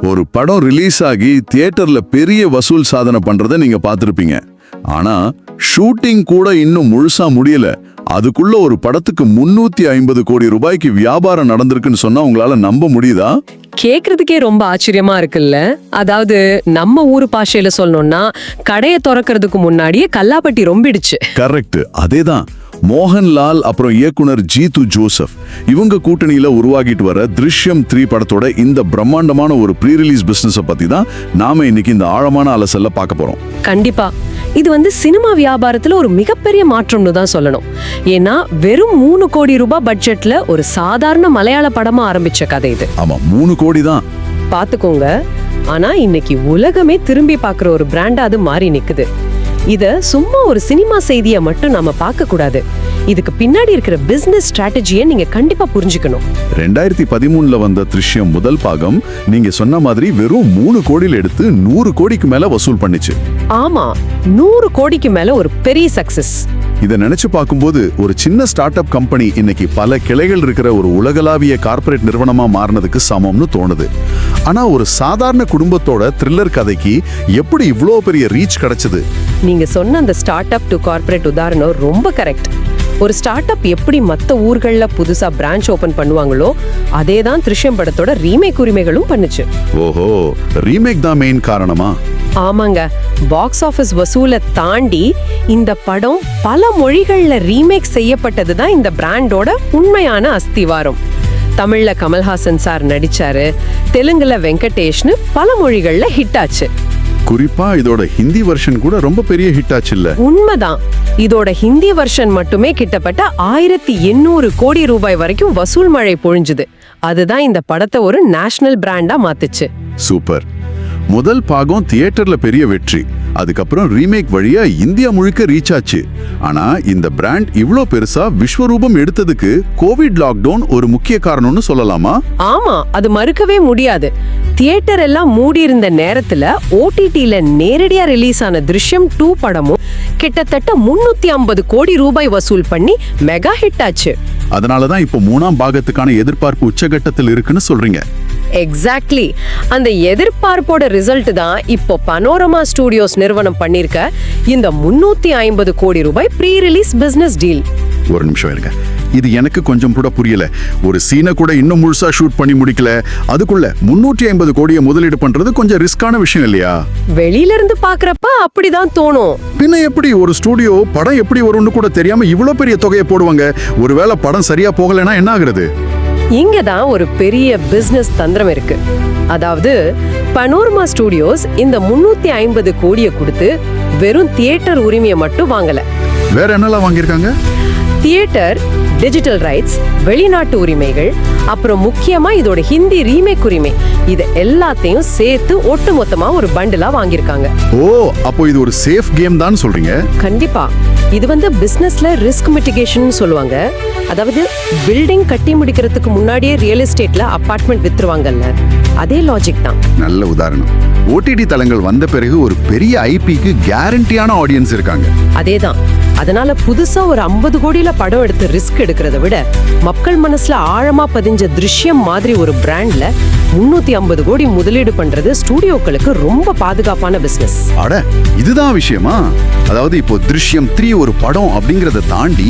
ஒரு படம் ரிலீஸ் ஆகி தியேட்டர்ல பெரிய வசூல் சாதனை பண்றதை நீங்க பார்த்திருப்பீங்க. ஆனா ஷூட்டிங் கூட இன்னும் முழுசா முடியல. அதுக்குள்ள ஒரு படத்துக்கு 350 கோடி ரூபாய்க்கு வியாபாரம் நடந்திருக்குன்னு சொன்னா உங்களால நம்ப முடியுதா? கேக்குறதுக்கே ரொம்ப ஆச்சரியமா இருக்குல்ல. அதாவது நம்ம ஊரு பாஷையில சொல்லணும்னா கடையை திறக்கிறதுக்கு முன்னாடியே கல்லாப்பட்டி ரொம்பிடுச்சு. கரெக்ட், அதேதான். மோகன்லால் அப்புறம் இயக்குனர் ஜீது ஜோசப் இவங்க கூட்டணியில உருவாகிட்டு வர திருஷ்யம் 3 படத்தோட இந்த பிரம்மாண்டமான ஒரு ப்ரீ ரிலீஸ் பிசினஸ பத்தி தான் நாம இன்னைக்கு இந்த ஆழமான அலசல்ல பார்க்க போறோம். கண்டிப்பா இது சினிமா வியாபாரத்துல ஒரு மிகப்பெரிய மாற்றம்னு தான் சொல்லணும். ஏன்னா வெறும் 3 கோடி ரூபாய் பட்ஜெட்ல ஒரு சாதாரண மலையாள படமா ஆரம்பிச்ச கதை இது. ஆமா, 3 கோடி தான். பாத்துக்கோங்க. ஆனா இன்னைக்கு உலகமே திரும்பி பார்க்குற ஒரு பிராண்டா அது மாறி நிக்குது. இத சும்மா ஒரு சினிமா செய்தியை மட்டும் நாம பார்க்க கூடாது. இதுக்கு பின்னாடி இருக்கிற பிசினஸ் ஸ்ட்ராட்டஜியை நீங்க கண்டிப்பா புரிஞ்சுக்கணும். 2013ல வந்த திருஷ்யம் முதல் பாகம் நீங்க சொன்ன மாதிரி வெறும் 3 கோடியில் எடுத்து 100 கோடிக்கு மேல வசூல் பண்ணிச்சு. ஆமா, 100 கோடிக்கு மேல ஒரு பெரிய சக்சஸ். இத நினைச்சு பார்க்கும்போது ஒரு சின்ன ஸ்டார்ட் அப் கம்பெனி இன்னைக்கு பல கிளைகள் இருக்கிற ஒரு உலகளாவிய கார்ப்பரேட் நிறுவனமா மாறினதுக்கு சமம்னு தோணுது. ஆனா ஒரு சாதாரண குடும்பத்தோட த்ரில்லர் கதைக்கு எப்படி இவ்ளோ பெரிய ரீச் கிடைச்சது? நீங்க சொன்ன அந்த ஸ்டார்ட் அப் டு கார்ப்பரேட் உதாரணம் ரொம்ப கரெக்ட். ஒரு ஸ்டார்ட் அப் எப்படி மத்த ஊர்கள்ல புதுசா பிரான்ச் ஓபன் பண்ணுவாங்களோ அதே தான் திருஷ்யம் படத்தோட ரீமேக் உரிமைகளும் பண்ணுச்சு. ஓஹோ, ரீமேக் தான் மெயின் காரணமா? ஆமாங்க. பாக்ஸ் ஆபீஸ் வசூலை தாண்டி இந்த படம் பல மொழிகள்ல ரீமேக் செய்யப்பட்டது தான் இந்த பிராண்டோட உண்மையான அஸ்திவாரம். தமிழ்ல கமல்ஹாசன் சார் நடிச்சாரு, தெலுங்குல வெங்கடேஷ்னு பல மொழிகள்ல ஹிட் ஆச்சு. குறிப்பா இதோட ஹிந்தி வெர்ஷன் கூட ரொம்ப பெரிய ஹிட் ஆச்சு இல்ல? உண்மைதான். இதோட ஹிந்தி வெர்ஷன் மட்டுமே கிட்டத்தட்ட 1800 கோடி ரூபாய் வரைக்கும் வசூல் மழை பொழிஞ்சுது. அதுதான் இந்த படத்தை ஒரு நேஷனல் பிராண்டா மாத்துச்சு. சூப்பர். முதல் பாகம் தியேட்டர்ல பெரிய வெற்றி. அதுக்கப்புறம் ரீமேக் வழியா இந்தியா முழுக்க ரீச் ஆச்சு. ஆனா இந்த பிராண்ட் இவ்ளோ பெருசா விஸ்வரூபம் எடுத்ததுக்கு கோவிட் லாக்டவுன் ஒரு முக்கிய காரணம்னு சொல்லலாமா? ஆமா, அது மறுக்கவே முடியாது. தியேட்டர் எல்லாம் மூடி இருந்த நேரத்துல OTTல நேரடியா ரிலீஸ் ஆன திருஷ்யம் 2 படமும் கிட்டத்தட்ட 350 கோடி ரூபாய் வசூல் பண்ணி மெகா ஹிட் ஆச்சு. அதனாலதான் இப்போ 3ஆம் பாகத்துக்கான எதிர்பார்ப்பு உச்சகட்டத்தில் இருக்குன்னு சொல்றீங்க. எக்ஸாக்ட்லி. அந்த எதிர்பார்ப்போட ரிசல்ட் தான் இப்போ பனோரமா ஸ்டுடியோஸ் நிறுவனம் பண்ணிருக்க இந்த 350 கோடி ரூபாய் ப்ரீ ரிலீஸ் பிசினஸ் டீல். ஒரு நிமிஷம் இருங்க, இது எனக்கு கொஞ்சம் கூட புரியல. ஒரு சீனை கூட இன்னும் முழுசா ஷூட் பண்ணி முடிக்கல, அதுக்குள்ள 350 கோடியை முதலீடு பண்றது கொஞ்சம் ரிஸ்கான விஷயம் இல்லையா? வெளியில இருந்து பாக்குறப்ப அப்படிதான் தோணும். பின்ன எப்படி ஒரு ஸ்டுடியோ படம் எப்படி வரும்னு கூட தெரியாம இவ்வளவு பெரிய தொகையை போடுவாங்க? ஒருவேளை படம் சரியா போகலைன்னா என்ன ஆகுறது? இங்கதான் ஒரு பெரிய பிசினஸ் தந்திரம் இருக்கு. அதாவது பனோரமா ஸ்டுடியோஸ் இந்த 350 கோடியை கொடுத்து வெறும் தியேட்டர் உரிமையை மட்டும் வாங்கல. வேற என்னெல்லாம் வாங்கியிருக்காங்க? தியேட்டர், டிஜிட்டல் ரைட்ஸ், வெளிநாட்டு உரிமைகள், அப்புறம் முக்கியமா இதோட ஹிந்தி ரீமேக் உரிமை, இது எல்லாத்தையும் சேர்த்து ஒட்டுமொத்தமா ஒரு பண்டிலா வாங்கியிருக்காங்க. ஓ, அப்போ இது ஒரு சேஃப் கேம் தான் சொல்றீங்க? கண்டிப்பா. இது பிசினஸ்ல ரிஸ்க் மிட்டிகேஷன் சொல்லுவாங்க. அதாவது பில்டிங் கட்டி முடிக்கிறதுக்கு முன்னாடியே ரியல் எஸ்டேட்ல அபார்ட்மெண்ட் வித்துருவாங்கல்ல, அதே லாஜிக் தான். நல்ல உதாரணம். OTT தளங்கள் வந்த பிறகு ஒரு பெரிய ஐபிக்கு கேரண்டியான ஆடியன்ஸ் இருக்காங்க. அதேதான். அதனால புதுசா ஒரு 50 கோடியில படம் எடுத்து ரிஸ்க் எடுக்கிறத விட மக்கள் மனசுல ஆழமா பதிஞ்ச திருஷ்யம் மாதிரி ஒரு பிராண்ட்ல 350 கோடி முதலீடு பண்றது ஸ்டுடியோக்களுக்கு ரொம்ப பாதுகாப்பான பிசினஸ். அட, இதுதான் விஷயமா? அதாவது இப்போ திருஷ்யம் 3 ஒரு படம் அப்படிங்கறத தாண்டி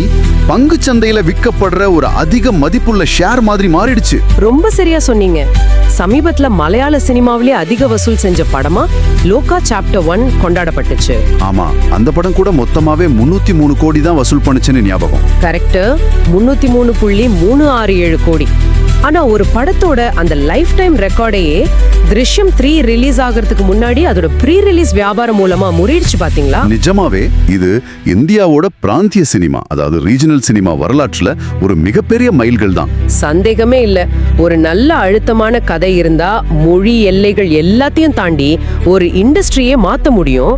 பங்கு சந்தையில விற்கப்படுற ஒரு அதிக மதிப்புள்ள ஷேர் மாதிரி மாறிடுச்சு. ரொம்ப சரியா சொன்னீங்க. சமீபத்துல மலையாள சினிமாவிலே அதிக வசூல் செஞ்ச படமா லோகா சாப்டர் 1 கொண்டாடப்பட்டுச்சு. ஆமா, அந்த படம் கூட மொத்தமாவே 303 கோடி தான் வசூல் பண்ணுச்சுன்னு ஞாபகம். கரெக்ட், 303.367 கோடி. ஆனா ஒரு படத்தோட அந்த லைஃப் டைம் ரெக்கார்டையே திருஷ்யம் 3 ரிலீஸ் ஆகிறதுக்கு முன்னாடி அதோட ப்ரீ ரிலீஸ் வியாபாரம் மூலமா முறியடிச்சு பாத்தீங்களா? நிஜமாவே இது இந்தியாவோட பிராந்திய சினிமா, அதாவது ரீஜனல் சினிமா வரலாற்றுல ஒரு மிகப்பெரிய மைல்கல் தான். சந்தேகமே இல்ல. ஒரு நல்ல அழுத்தமான கதை இருந்தா மொழி எல்லைகள் எல்லாத்தையும் தாண்டி ஒரு இண்டஸ்ட்ரியே மாத்த முடியும்.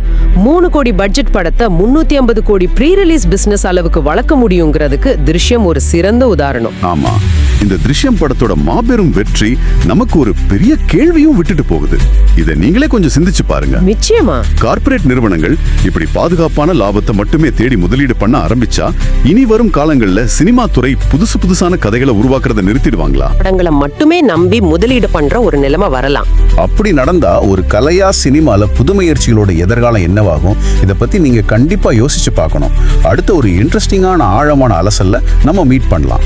3 கோடி பட்ஜெட் படத்தை 350 கோடி ப்ரீ ரிலீஸ் பிசினஸ் அளவுக்கு வளர்க்க முடியுங்கிறதுக்கு திருஷ்யம் ஒரு சிறந்த உதாரணம். ஆமா, இந்த திருஷ்யம் படத்தோட மாபெரும் வெற்றி நமக்கு ஒரு பெரிய கேள்வியும் விட்டுட்டு போகுது. இதை நீங்களே கொஞ்சம் சிந்திச்சு பாருங்க. நிச்சயமா. கார்ப்பரேட் நிறுவனங்கள் இப்படி பாதுகாப்பான லாபத்தை மட்டுமே தேடி முதலீடு பண்ண ஆரம்பிச்சா இனி வரும் காலங்கள்ல சினிமா துறை புதுசான கதைகளை உருவாக்குறத நிறுத்திடுவாங்களா? படங்களை மட்டுமே நம்பி முதலீடு பண்ற ஒரு நிலைமை வரலாம். அப்படி நடந்தா ஒரு கலையா சினிமால புதுமுயற்சிகளோட எதிர்காலம் என்னவாகும்? இதை பத்தி நீங்க கண்டிப்பா யோசிச்சு பார்க்கணும். அடுத்த ஒரு இன்ட்ரெஸ்டிங்கான ஆழமான அலசல்ல நம்ம மீட் பண்ணலாம்.